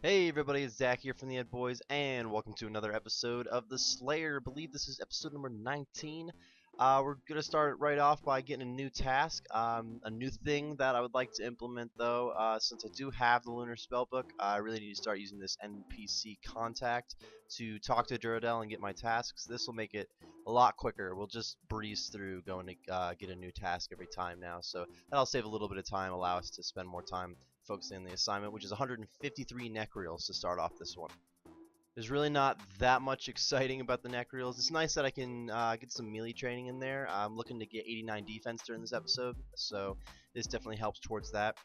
Hey everybody, it's Zach here from the Ed Boys, and welcome to another episode of The Slayer. I believe this is episode number 19. We're going to start right off by getting a new task. A new thing that I would like to implement, though, since I do have the Lunar Spellbook, I really need to start using this NPC contact to talk to Duradel and get my tasks. This will make it a lot quicker. We'll just breeze through going to get a new task every time now, so that'll save a little bit of time, allow us to spend more time focusing on the assignment, which is 153 necreals to start off this one. There's really not that much exciting about the necreals. It's nice that I can get some melee training in there. I'm looking to get 89 defense during this episode, so this definitely helps towards that.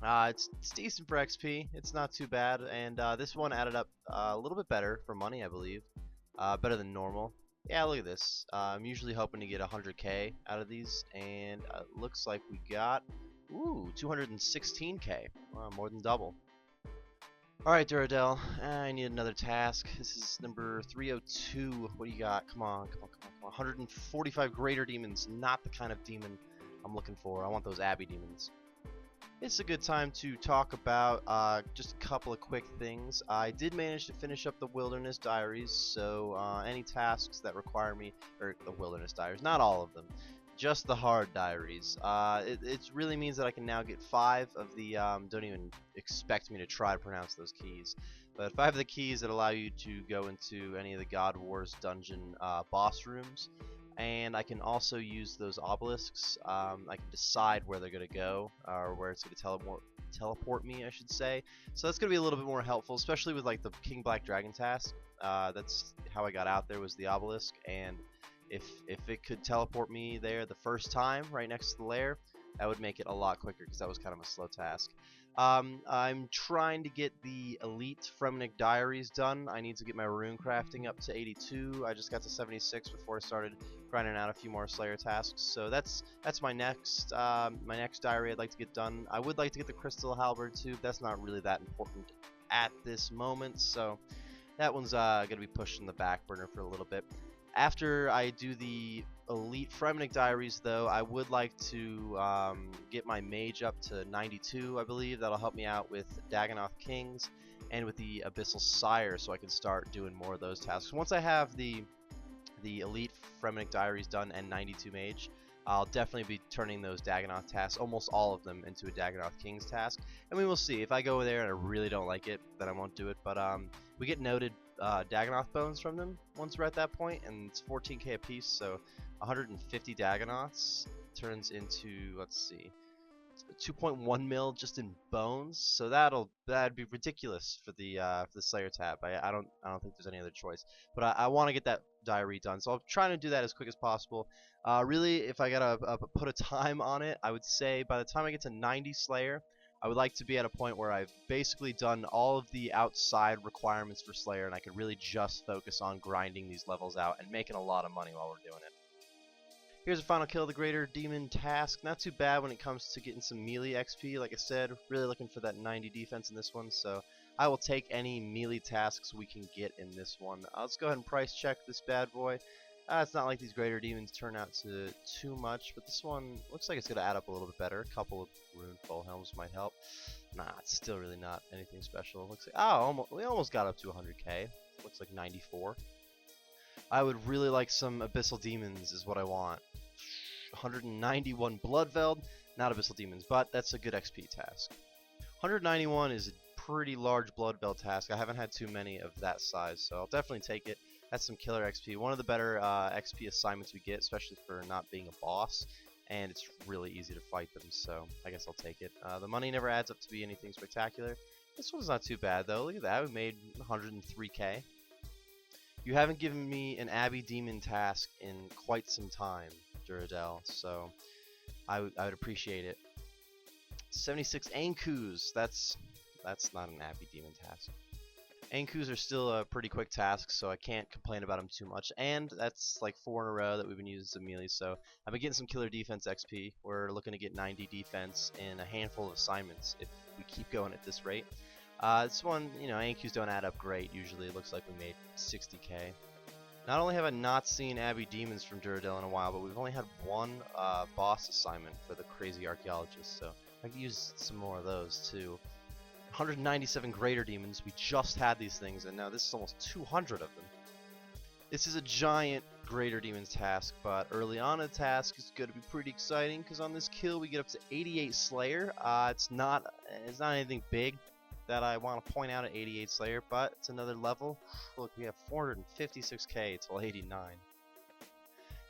It's decent for XP. It's not too bad, and this one added up a little bit better for money, I believe. Better than normal. Yeah, look at this. I'm usually hoping to get 100k out of these, and it looks like we got 216k. Wow, more than double. Alright, Duradel, I need another task. This is number 302. What do you got? Come on. 145 greater demons. Not the kind of demon I'm looking for. I want those Abbey demons. It's a good time to talk about just a couple of quick things. I did manage to finish up the Wilderness Diaries, so any tasks that require me, or the Wilderness Diaries, not all of them, just the hard diaries. It really means that I can now get 5 of the, don't even expect me to try to pronounce those keys, but 5 of the keys that allow you to go into any of the God Wars dungeon boss rooms. And I can also use those obelisks. I can decide where they're going to go, or where it's going to teleport me, I should say. So that's going to be a little bit more helpful, especially with like the King Black Dragon task. That's how I got out there, was the obelisk, and if it could teleport me there the first time, right next to the lair, that would make it a lot quicker, because that was kind of a slow task. I'm trying to get the Elite Fremenic Diaries done. I need to get my rune crafting up to 82. I just got to 76 before I started grinding out a few more Slayer tasks. So that's my next diary I'd like to get done. I would like to get the Crystal Halberd too, but that's not really that important at this moment. So that one's gonna be pushed in the back burner for a little bit. After I do the Elite Fremenic Diaries, though, I would like to get my mage up to 92, I believe. That'll help me out with Dagonoth Kings and with the Abyssal Sire, so I can start doing more of those tasks. Once I have the Elite Fremenic Diaries done and 92 mage, I'll definitely be turning those Dagonoth tasks, almost all of them, into a Dagonoth Kings task. And we will see. If I go there and I really don't like it, then I won't do it. But we get noted Dagonoth bones from them once we're at that point, and it's 14k a piece, so 150 Dagonoths turns into, let's see, 2.1 mil just in bones. So that'd be ridiculous for the Slayer tab. I don't think there's any other choice. But I want to get that diary done, so I'm trying to do that as quick as possible. Really, if I gotta put a time on it, I would say by the time I get to 90 Slayer, I would like to be at a point where I've basically done all of the outside requirements for Slayer, and I could really just focus on grinding these levels out and making a lot of money while we're doing it. Here's a final kill of the Greater Demon task. Not too bad when it comes to getting some melee XP. Like I said, really looking for that 90 defense in this one, so I will take any melee tasks we can get in this one. Let's go ahead and price check this bad boy. It's not like these Greater Demons turn out to too much, but this one looks like it's going to add up a little bit better. A couple of Rune Full Helms might help. Nah, it's still really not anything special. Looks like, we almost got up to 100k. Looks like 94. I would really like some Abyssal Demons is what I want. 191 Bloodveld, not Abyssal Demons, but that's a good XP task. 191 is a pretty large Bloodveld task. I haven't had too many of that size, so I'll definitely take it. That's some killer XP. One of the better XP assignments we get, especially for not being a boss, and it's really easy to fight them, so I guess I'll take it. The money never adds up to be anything spectacular. This one's not too bad, though. Look at that. We made 103k. You haven't given me an Abbey Demon task in quite some time, Duradel, so I would appreciate it. 76 Ankus. That's not an Abbey Demon task. Ankus are still a pretty quick task, so I can't complain about them too much. And that's like 4 in a row that we've been using some melee, so I've been getting some killer defense XP. We're looking to get 90 defense in a handful of assignments if we keep going at this rate. This one, you know, Ankus don't add up great. Usually it looks like we made 60k. Not only have I not seen Abbey Demons from Duradel in a while, but we've only had one boss assignment for the Crazy Archaeologist, so I could use some more of those too. 197 greater demons. We just had these things, and now this is almost 200 of them. This is a giant greater demons task, but early on in the task is going to be pretty exciting because on this kill we get up to 88 Slayer. It's not anything big that I want to point out at 88 Slayer, but it's another level. Look, we have 456k till 89.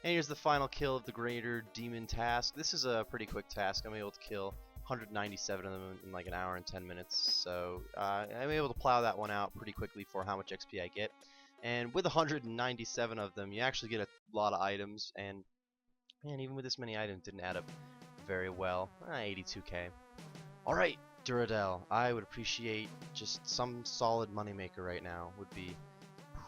And here's the final kill of the greater demon task. This is a pretty quick task. I'm able to kill 197 of them in like an hour and 10 minutes, so I'm able to plow that one out pretty quickly for how much XP I get. And with 197 of them, you actually get a lot of items, and man, even with this many items, didn't add up very well. 82k. Alright, Duradel, I would appreciate just some solid moneymaker right now. Would be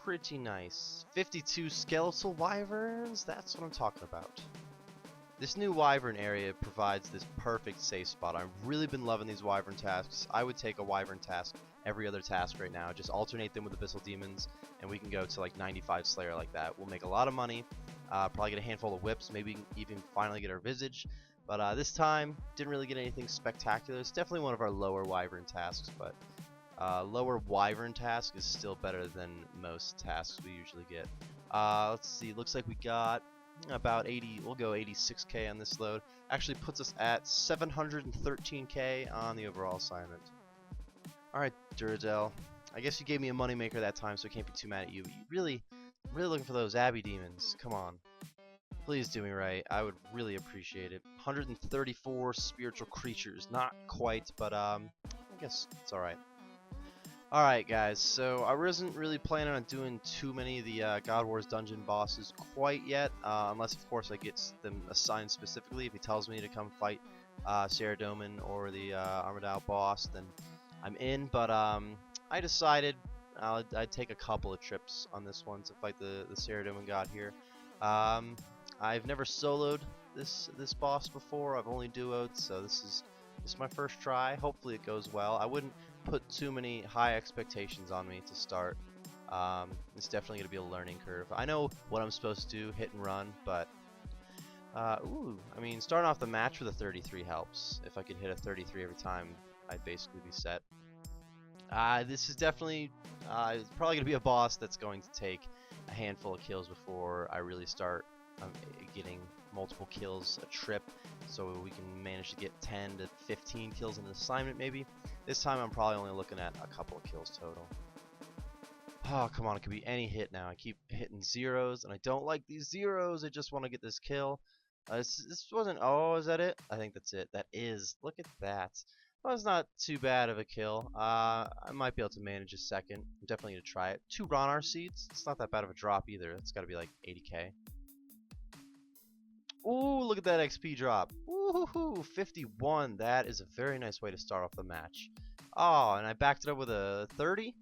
pretty nice. 52 skeletal wyverns, that's what I'm talking about. This new wyvern area provides this perfect safe spot. I've really been loving these wyvern tasks. I would take a wyvern task every other task right now. Just alternate them with abyssal demons, and we can go to like 95 Slayer like that. We'll make a lot of money. Probably get a handful of whips. Maybe even finally get our visage. But this time, didn't really get anything spectacular. It's definitely one of our lower wyvern tasks, but lower wyvern task is still better than most tasks we usually get. Let's see. Looks like we got about 80. We'll go 86k on this load. Actually puts us at 713k on the overall assignment. Alright, Duradel, I guess you gave me a moneymaker that time, so I can't be too mad at you. But you really looking for those Abbey demons. Come on. Please do me right. I would really appreciate it. 134 spiritual creatures. Not quite, but I guess it's alright. Alright, guys, so I wasn't really planning on doing too many of the God Wars dungeon bosses quite yet, unless, of course, I get them assigned specifically. If he tells me to come fight Saradomin or the Armored boss, then I'm in, but I decided I'd take a couple of trips on this one to fight the Saradomin god here. I've never soloed this boss before. I've only duoed, so this is my first try. Hopefully it goes well. I wouldn't put too many high expectations on me to start. It's definitely going to be a learning curve. I know what I'm supposed to do, hit and run, but I mean, starting off the match with a 33 helps. If I could hit a 33 every time, I'd basically be set. This is definitely it's probably going to be a boss that's going to take a handful of kills before I really start getting multiple kills a trip, so we can manage to get 10 to 15 kills in an assignment maybe. This time I'm probably only looking at a couple of kills total. Oh, come on, it could be any hit now. I keep hitting zeros, and I don't like these zeros. I just want to get this kill. This wasn't... Oh, is that it? I think that's it. That is. Look at that. Well, it's not too bad of a kill. I might be able to manage a second. I'm definitely going to try it. 2 Ronar seeds. It's not that bad of a drop either. It's got to be like 80k. Ooh, look at that XP drop. Woohoo, 51. That is a very nice way to start off the match. Oh, and I backed it up with a 30.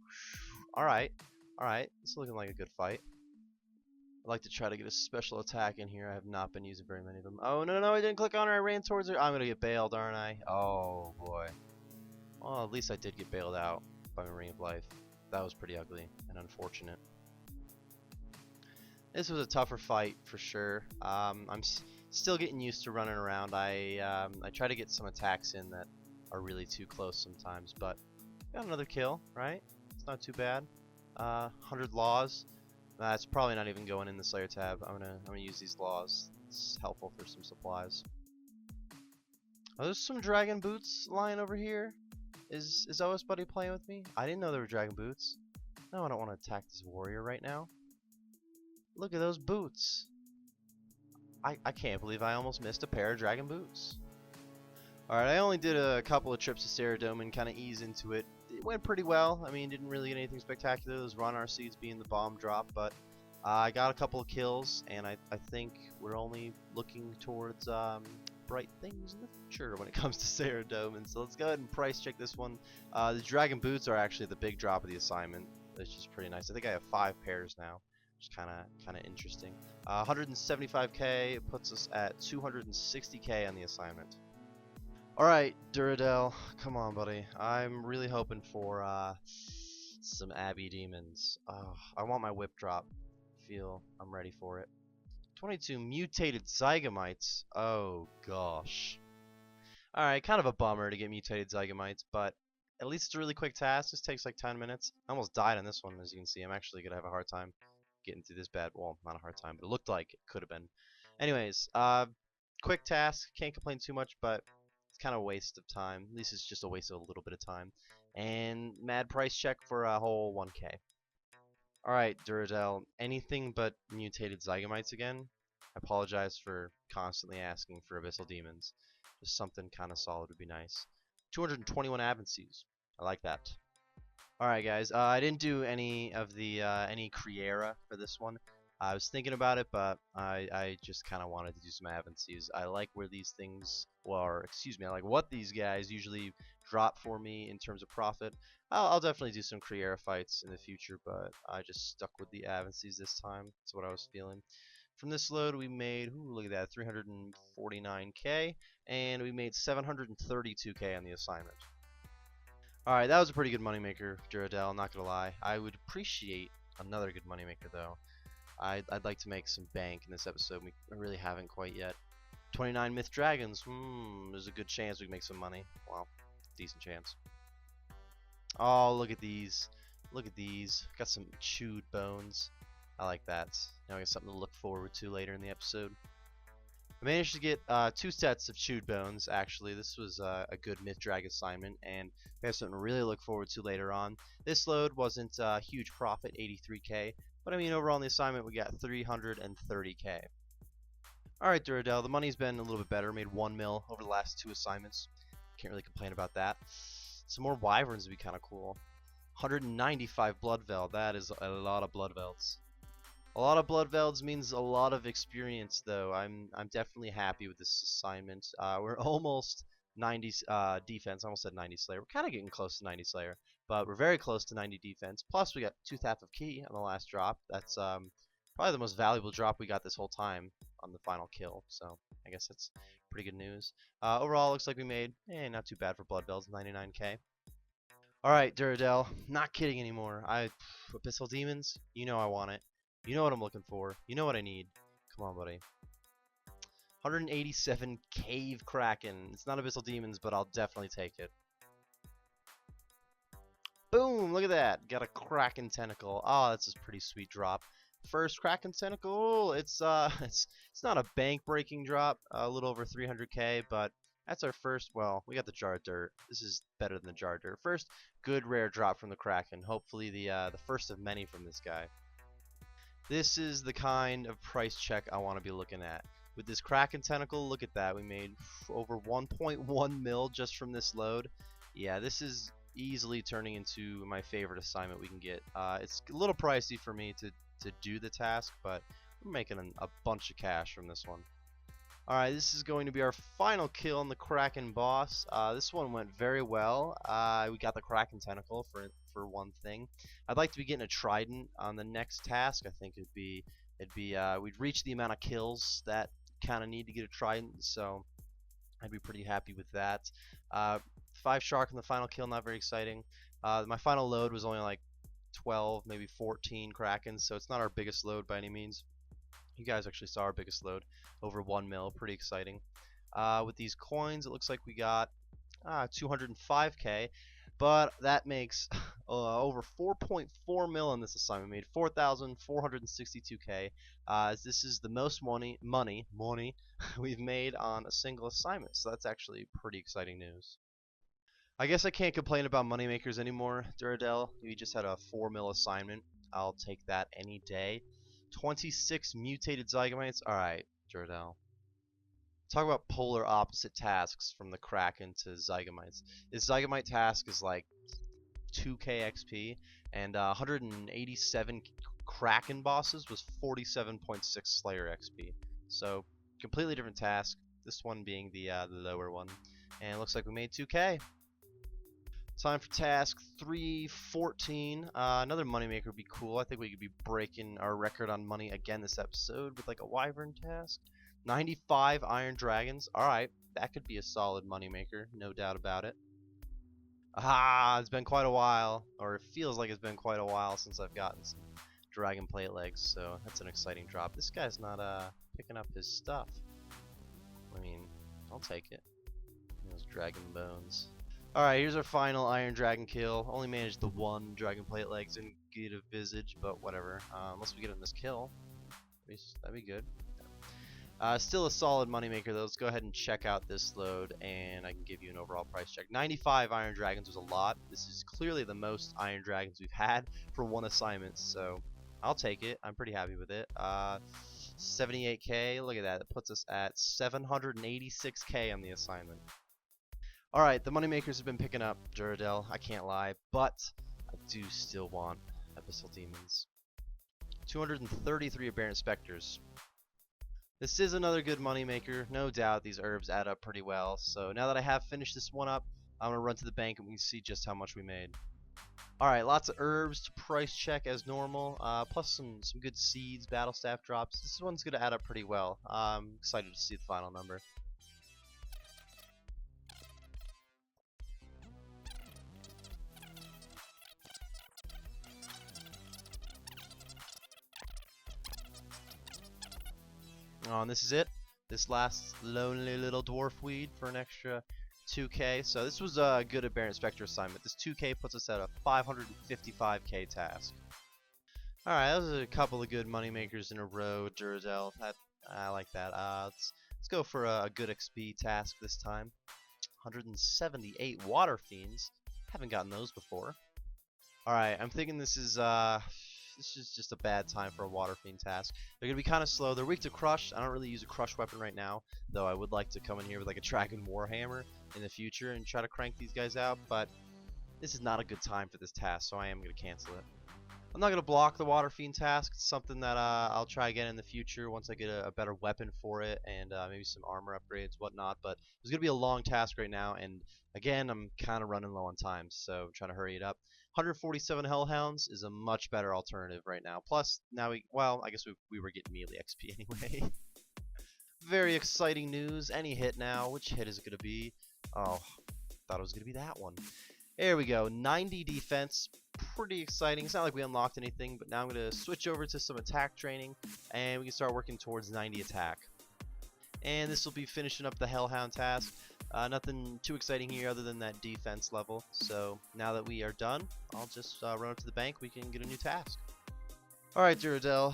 Alright. Alright. It's looking like a good fight. I'd like to try to get a special attack in here. I have not been using very many of them. Oh, no, I didn't click on her. I ran towards her. I'm going to get bailed, aren't I? Oh, boy. Well, at least I did get bailed out by my Ring of Life. That was pretty ugly and unfortunate. This was a tougher fight for sure. I'm still getting used to running around. I try to get some attacks in that are really too close sometimes, but got another kill, right? It's not too bad. 100 laws. That's probably not even going in the Slayer tab. I'm gonna use these laws. It's helpful for some supplies. Oh, there's some dragon boots lying over here. Is OS Buddy playing with me? I didn't know there were dragon boots. No, I don't want to attack this warrior right now. Look at those boots. I can't believe I almost missed a pair of dragon boots. Alright, I only did a couple of trips to Saradomin and kind of ease into it. It went pretty well. I mean, didn't really get anything spectacular. Those Ronar seeds being the bomb drop, but I got a couple of kills, and I think we're only looking towards bright things in the future when it comes to Saradomin. So let's go ahead and price check this one. The dragon boots are actually the big drop of the assignment, which is pretty nice. I think I have 5 pairs now, which is kind of interesting. 175k puts us at 260k on the assignment. Alright, Duradel, come on, buddy. I'm really hoping for some Abbey demons. Oh, I want my whip drop. I'm ready for it. 22 mutated Zygomites. Oh, gosh. Alright, kind of a bummer to get mutated Zygomites, but At least it's a really quick task. This takes like 10 minutes. I almost died on this one, as you can see. I'm actually going to have a hard time getting through this bad. Well, not a hard time, but it looked like it could have been. Anyways, quick task. Can't complain too much, but it's kind of a waste of time. At least it's just a waste of a little bit of time. And mad price check for a whole 1K. Alright, Duradel, anything but mutated Zygomites again? I apologize for constantly asking for Abyssal Demons. Just something kind of solid would be nice. 221 Avances. I like that. Alright guys, I didn't do any of the, any Criera for this one. I was thinking about it, but I just kind of wanted to do some Avances. I like where these things, or excuse me, I like what these guys usually drop for me in terms of profit. I'll definitely do some Criera fights in the future, but I just stuck with the Avances this time. That's what I was feeling. From this load, we made, ooh, look at that, 349k, and we made 732k on the assignment. Alright, that was a pretty good moneymaker, Duradel, not gonna lie. I would appreciate another good moneymaker, though. I'd like to make some bank in this episode. We really haven't quite yet. 29 Myth Dragons. There's a good chance we can make some money. Well, decent chance. Oh, look at these. Look at these. Got some chewed bones. I like that. Now we got something to look forward to later in the episode. I managed to get 2 sets of chewed bones, actually. This was a good Myth Drag assignment, and we have something to really look forward to later on. This load wasn't a huge profit, 83k, but I mean, overall in the assignment, we got 330k. Alright, Duradel, the money's been a little bit better. Made 1 mil over the last 2 assignments. Can't really complain about that. Some more wyverns would be kind of cool. 195 Bloodveld. That is a lot of Bloodvelds. A lot of Bloodvelds means a lot of experience, though. I'm definitely happy with this assignment. We're almost 90 defense. I almost said 90 Slayer. We're kind of getting close to 90 Slayer, but we're very close to 90 defense. Plus, we got 2 Theft of Key on the last drop. That's probably the most valuable drop we got this whole time on the final kill. So I guess that's pretty good news. Overall, looks like we made not too bad for Bloodvelds, 99k. Alright, Duradel, not kidding anymore. Abyssal Demons, you know I want it. You know what I'm looking for. You know what I need. Come on, buddy. 187 Cave Kraken. It's not Abyssal Demons, but I'll definitely take it. Boom! Look at that. Got a Kraken Tentacle. Oh, that's a pretty sweet drop. First Kraken Tentacle. It's not a bank-breaking drop. A little over 300k, but that's our first. Well, we got the Jar Dirt. This is better than the Jar Dirt. First good rare drop from the Kraken. Hopefully the first of many from this guy. This is the kind of price check I want to be looking at. With this Kraken Tentacle, look at that. We made over 1.1 mil just from this load. Yeah, this is easily turning into my favorite assignment we can get. It's a little pricey for me to do the task, but we're making a bunch of cash from this one. Alright, this is going to be our final kill on the Kraken boss. This one went very well. We got the Kraken Tentacle for one thing. I'd like to be getting a Trident on the next task. I think we'd reach the amount of kills that kind of need to get a Trident, so I'd be pretty happy with that. 5 Shark in the final kill, not very exciting. My final load was only like 12, maybe 14 Krakens, so it's not our biggest load by any means. You guys actually saw our biggest load, over 1 mil, pretty exciting. With these coins, it looks like we got 205k, but that makes over 4.4 mil on this assignment. We made 4,462k. This is the most money we've made on a single assignment, so that's actually pretty exciting news. I guess I can't complain about moneymakers anymore, Duradel. We just had a 4 mil assignment. I'll take that any day. 26 mutated Zygomites. Alright, Duradel. Talk about polar opposite tasks from the Kraken to Zygomites. This Zygomite task is like 2k XP, and 187 Kraken bosses was 47.6 Slayer XP. So, completely different task. This one being the lower one. And it looks like we made 2k. Time for task 314. Another moneymaker would be cool. I think we could be breaking our record on money again this episode with like a wyvern task. 95 Iron Dragons. Alright, that could be a solid moneymaker, no doubt about it. Ah, it's been quite a while, or it feels like it's been quite a while since I've gotten some dragon plate legs, so that's an exciting drop. This guy's not picking up his stuff. I mean, I'll take it. Those dragon bones. Alright, here's our final Iron Dragon kill. Only managed the one Dragon Plate legs and get a Visage, but whatever. Unless we get on this kill. That'd be good. Still a solid moneymaker though. Let's go ahead and check out this load and I can give you an overall price check. 95 Iron Dragons was a lot. This is clearly the most Iron Dragons we've had for one assignment, so I'll take it. I'm pretty happy with it. 78k, look at that. That puts us at 786k on the assignment. Alright, the moneymakers have been picking up, Duradel, I can't lie, but I do still want Abyssal Demons. 233 Aberrant Spectres. This is another good moneymaker. No doubt these herbs add up pretty well. So now that I have finished this one up, I'm going to run to the bank and we can see just how much we made. Alright, lots of herbs to price check as normal, plus some good seeds, battle staff drops. This one's going to add up pretty well. I'm excited to see the final number. Oh, and this is it. This last lonely little dwarf weed for an extra 2k. So this was a good Aberrant Spectre assignment. This 2k puts us at a 555k task. Alright, those are a couple of good moneymakers in a row, Duradel. I like that. Let's go for a good XP task this time. 178 Water Fiends. Haven't gotten those before. Alright, I'm thinking this is just a bad time for a Water Fiend task. They're going to be kind of slow. They're weak to Crush. I don't really use a Crush weapon right now, though I would like to come in here with like a Dragon Warhammer in the future and try to crank these guys out, but this is not a good time for this task, so I am going to cancel it. I'm not going to block the Water Fiend task. It's something that I'll try again in the future once I get a better weapon for it and maybe some armor upgrades, whatnot, but it's going to be a long task right now, and again, I'm kind of running low on time, so I'm trying to hurry it up. 147 Hellhounds is a much better alternative right now. Plus, now I guess we were getting melee XP anyway. Very exciting news. Any hit now. Which hit is it going to be? Oh, thought it was going to be that one. There we go. 90 defense. Pretty exciting. It's not like we unlocked anything, but now I'm going to switch over to some attack training, and we can start working towards 90 attack. And this will be finishing up the Hellhound task. Nothing too exciting here other than that defense level. So now that we are done, I'll just run up to the bank. We can get a new task. Alright, Duradel.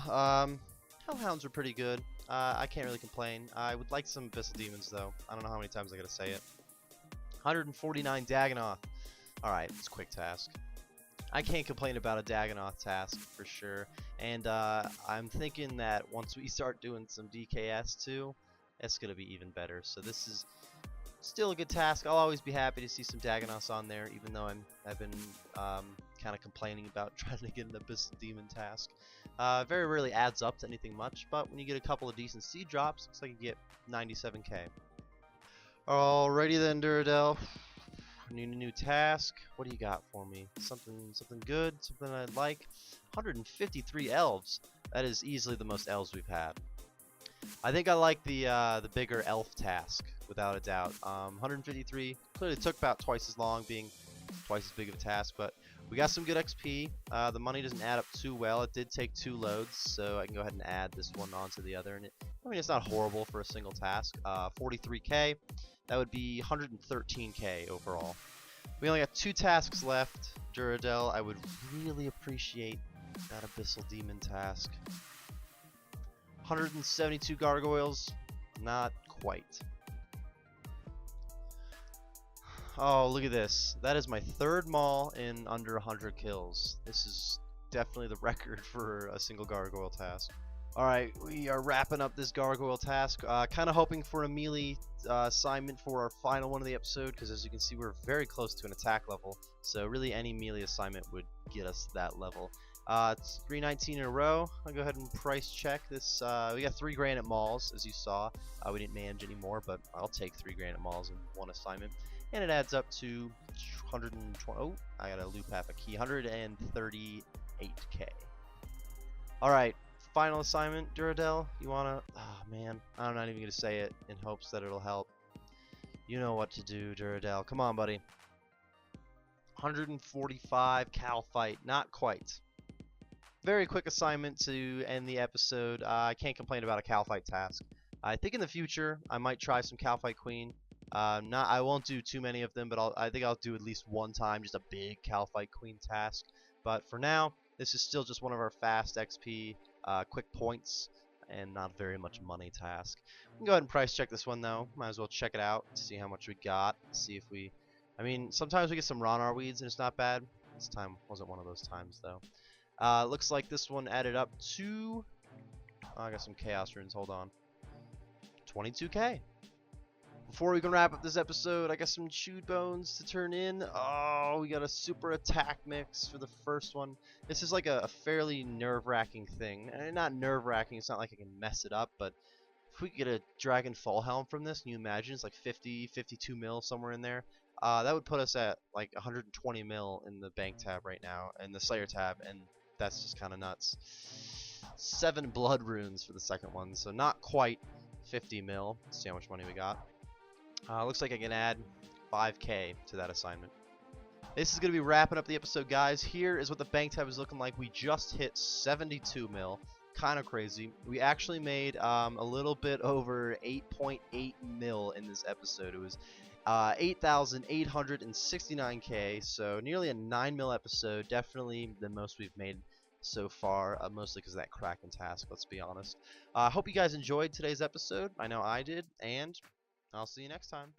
Hellhounds are pretty good. I can't really complain. I would like some Abyssal Demons, though. I don't know how many times I gotta say it. 149 Dagonoth. Alright, it's a quick task. I can't complain about a Dagonoth task for sure. And I'm thinking that once we start doing some DKS too, it's gonna be even better. So this is still a good task. I'll always be happy to see some Dagonoths on there, even though I've been kind of complaining about trying to get an Abyssal Demon task. Very rarely adds up to anything much, but when you get a couple of decent seed drops, looks like you get 97k. Alrighty then, Duradel. Need a new task. What do you got for me? Something good, something I'd like. 153 elves. That is easily the most elves we've had. I think I like the bigger elf task, without a doubt. 153 clearly took about twice as long, being twice as big of a task, but we got some good XP. The money doesn't add up too well. It did take 2 loads, so I can go ahead and add this one onto the other. And I mean, it's not horrible for a single task. 43k. That would be 113k overall. We only got 2 tasks left. Duradel, I would really appreciate that Abyssal Demon task. 172 gargoyles, not quite. Oh, look at this. That is my 3rd maul in under 100 kills. This is definitely the record for a single gargoyle task. Alright, we are wrapping up this gargoyle task. Kind of hoping for a melee assignment for our final one of the episode, because as you can see, we're very close to an attack level. So really any melee assignment would get us that level. It's 319 in a row. I'll go ahead and price check this. We got 3 granite mauls, as you saw. We didn't manage anymore, but I'll take 3 granite mauls in one assignment. And it adds up to 120. Oh, I gotta loop half a key. 138k. Alright, final assignment, Duradel. You wanna. Oh man, I'm not even gonna say it in hopes that it'll help. You know what to do, Duradel. Come on, buddy. 145 Cal fight. Not quite. Very quick assignment to end the episode. I can't complain about a Cal fight task. I think in the future I might try some Cal fight Queen. I won't do too many of them, but I think I'll do at least one time, just a big Calphite Queen task. But for now, this is still just one of our fast XP, quick points, and not very much money task. We can go ahead and price check this one though. Might as well check it out, see how much we got, see if we. I mean, sometimes we get some Ronar weeds and it's not bad. This time wasn't one of those times though. Looks like this one added up to. Oh, I got some Chaos Runes. Hold on. 22k. Before we can wrap up this episode, I got some chewed bones to turn in. Oh, we got a super attack mix for the first one. This is like a fairly nerve-wracking thing. Not nerve-wracking, it's not like I can mess it up, but if we could get a Dragon Fall Helm from this, can you imagine? It's like 50, 52 mil, somewhere in there. That would put us at like 120 mil in the bank tab right now, and the Slayer tab, and that's just kind of nuts. 7 blood runes for the second one, so not quite 50 mil. Let's see how much money we got. Looks like I can add 5k to that assignment. This is going to be wrapping up the episode, guys. Here is what the bank tab is looking like. We just hit 72 mil. Kind of crazy. We actually made a little bit over 8.8 mil in this episode. It was 8,869k, so nearly a 9 mil episode. Definitely the most we've made so far, mostly because of that Kraken task, let's be honest. I hope you guys enjoyed today's episode. I know I did, and I'll see you next time.